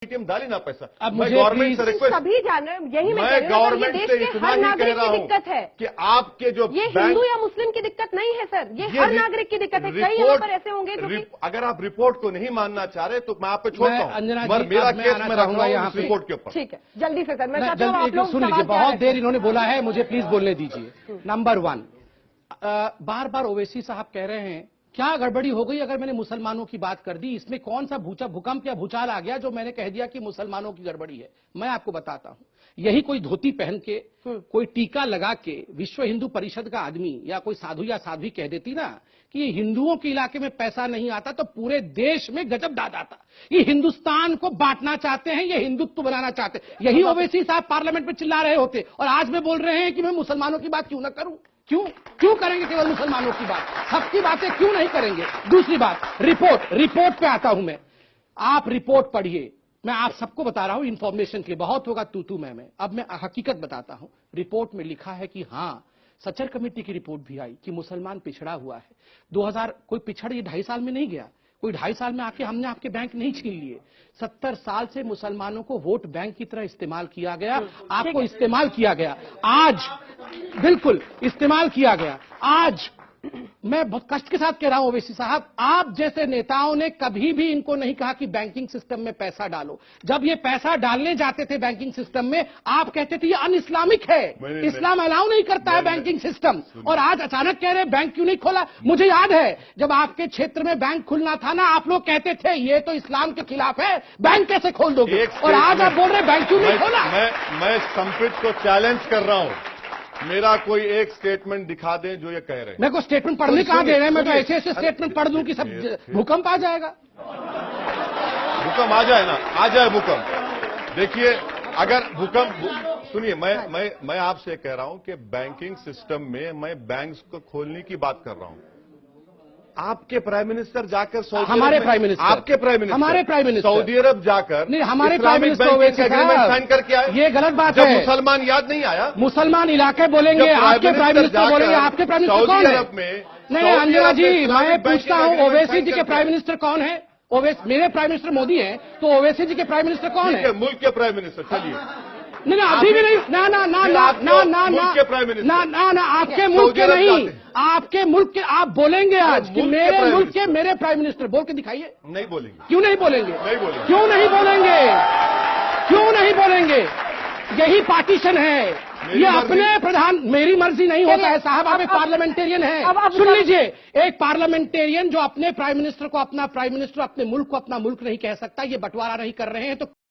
ATM डाली ना पैसा। अब मैं मुझे गवर्नमेंट से रिक्वेस्ट, सभी जान रहे हैं, यही मैं कह रही हूं, गवर्नमेंट ये से देश के इतना हर ही कह नागरिक रहा की हूं दिक्कत है कि आपके जो ये हिंदू या मुस्लिम की दिक्कत नहीं है सर, ये हर नागरिक की दिक्कत है। कई यहाँ पर ऐसे होंगे जो कि अगर आप रिपोर्ट को नहीं मानना चाह रहे तो मैं आप पे छोड़ता हूं, अंजना मगर जी, मेरा अब मैं केस आना मैं चाहूंगा रखूंगा यहाँ इस पे। रिपोर्ट के ऊपर। ठीक है, जल्दी से सर, मैं चाहती हूँ जल्दी आप लोग सुन लीजिए, सवाल बहुत क्या देर रखें। इन्होंने बोला है, मुझे प्लीज बोलने दीजिए। नंबर 1, बार बार ओवैसी साहब कह रहे हैं क्या गड़बड़ी हो गई अगर मैंने मुसलमानों की बात कर दी, इसमें कौन सा भूकंप या भूचाल आ गया जो मैंने कह दिया कि मुसलमानों की गड़बड़ी है। मैं आपको बताता हूं, यही कोई धोती पहन के, कोई टीका लगा के विश्व हिंदू परिषद का आदमी या कोई साधु या साध्वी कह देती ना कि ये हिंदुओं के इलाके में पैसा नहीं आता तो पूरे देश में गजब दाद आता। ये हिंदुस्तान को बांटना चाहते हैं, ये हिंदुत्व बनाना चाहते हैं। यही ओवैसी साहब पार्लियामेंट में चिल्ला रहे होते और आज मैं बोल रहे हैं कि मैं मुसलमानों की बात क्यों ना करूं। क्यों करेंगे केवल मुसलमानों की बात, सबकी बातें क्यों नहीं करेंगे। दूसरी बात, रिपोर्ट पे आता हूं मैं। आप रिपोर्ट पढ़िए, मैं आप सबको बता रहा हूं इंफॉर्मेशन के लिए, बहुत होगा तू मैं। अब मैं हकीकत बताता हूं। रिपोर्ट में लिखा है कि हां, सचर कमेटी की रिपोर्ट भी आई कि मुसलमान पिछड़ा हुआ है। 2000 कोई पिछड़ ये 2.5 साल में नहीं गया, कोई 2.5 साल में आके हमने आपके बैंक नहीं छीन लिए। 70 साल से मुसलमानों को वोट बैंक की तरह इस्तेमाल किया गया, आपको इस्तेमाल किया गया, आज बिल्कुल इस्तेमाल किया गया। आज मैं बहुत कष्ट के साथ कह रहा हूं ओवैसी साहब, आप जैसे नेताओं ने कभी भी इनको नहीं कहा कि बैंकिंग सिस्टम में पैसा डालो। जब ये पैसा डालने जाते थे बैंकिंग सिस्टम में, आप कहते थे ये अन इस्लामिक है, इस्लाम अलाउ नहीं करता है बैंकिंग सिस्टम। और आज अचानक कह रहे बैंक क्यों नहीं खोला। मुझे याद है जब आपके क्षेत्र में बैंक खुलना था ना, आप लोग कहते थे ये तो इस्लाम के खिलाफ है, बैंक कैसे खोल दोगे। और आज आप बोल रहे बैंक क्यों नहीं खोला। मैं संपित को चैलेंज कर रहा हूं, मेरा कोई एक स्टेटमेंट दिखा दें जो ये कह रहे हैं। मेरे को स्टेटमेंट पढ़ने कहां दे रहे हैं, मैं तो ऐसे स्टेटमेंट पढ़ दूं कि सब भूकंप आ जाएगा। भूकंप आ जाए ना, आ जाए भूकंप। देखिए अगर भूकंप, सुनिए मैं आपसे कह रहा हूं कि बैंकिंग सिस्टम में मैं बैंक्स को खोलने की बात कर रहा हूं। आपके प्राइम मिनिस्टर जाकर सऊदी, हमारे प्राइम मिनिस्टर, आपके प्राइम मिनिस्टर, हमारे प्राइम मिनिस्टर सऊदी अरब जाकर नहीं, हमारे प्राइम मिनिस्टर एग्रीमेंट साइन करके आए। ये गलत बात है। मुसलमान याद नहीं आया, मुसलमान इलाके बोलेंगे, आपके प्राइम मिनिस्टर बोलेंगे, आपके प्राइम मिनिस्टर कौन है। नहीं अंजना जी, मैं पूछता हूं ओवैसी जी के प्राइम मिनिस्टर कौन है। मेरे प्राइम मिनिस्टर मोदी है, तो ओवैसी जी के प्राइम मिनिस्टर कौन है। मुल्क के प्राइम मिनिस्टर। चलिए नहीं अभी भी नहीं, ना आपके मुल्क के नहीं, आपके मुल्क के आप बोलेंगे आज कि मेरे मुल्क के मेरे प्राइम मिनिस्टर, बोल के दिखाइए। नहीं बोलेंगे। क्यों नहीं बोलेंगे। क्यों नहीं बोलेंगे। यही पार्टीशन है, ये अपने प्रधान, मेरी मर्जी नहीं होता है साहब, आप एक पार्लियामेंटेरियन है। सुन लीजिए, एक पार्लियामेंटेरियन जो अपने प्राइम मिनिस्टर को अपना प्राइम मिनिस्टर, अपने मुल्क को अपना मुल्क नहीं कह सकता, ये बंटवारा नहीं कर रहे हैं तो